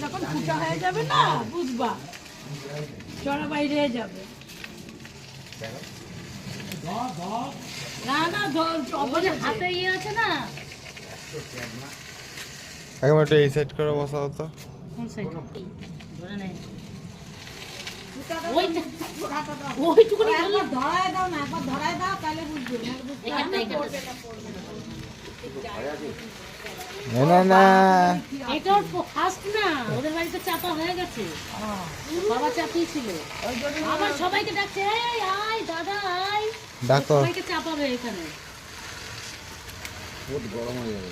যখন ফুটা হয়ে যাবে না বুঝবা চড়া বাইরে যাবে। না না হাতে ইয়ে আছে না। একবার একটু এই সাইড করে বসাও তো। কোন সাইড? ধরে নেই। ওইটুকুনি ধরায় দাও না, একবার ধরায় দাও তাহলে বুঝবে। না না এটা ফার্স্ট না, ওদের বাড়িতে চাপা হয়ে গেছে, বাবা চাপিয়েছিল। আবার সবাইকে ডাকছে, এই আয় দাদা আয়, ডাকো। সবাইকে চাপাবে এখানে। বহুত গরম হয়ে যাবে।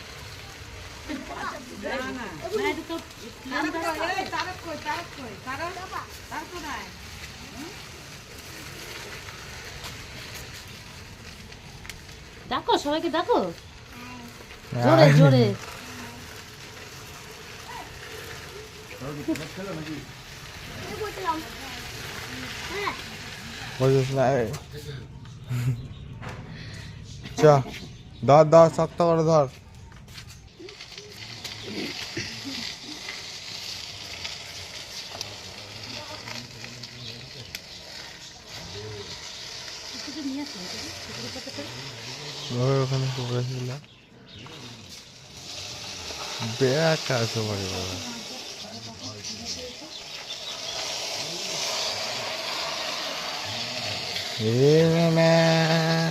ডাকো সবাইকে, ডাকো জোরে জোরে। বুঝিস না চ ধর ধর শক্ত করে ধর। ওখানে পুকুরে ছিল বেড়া কাছে বাড়ি বাবা। এ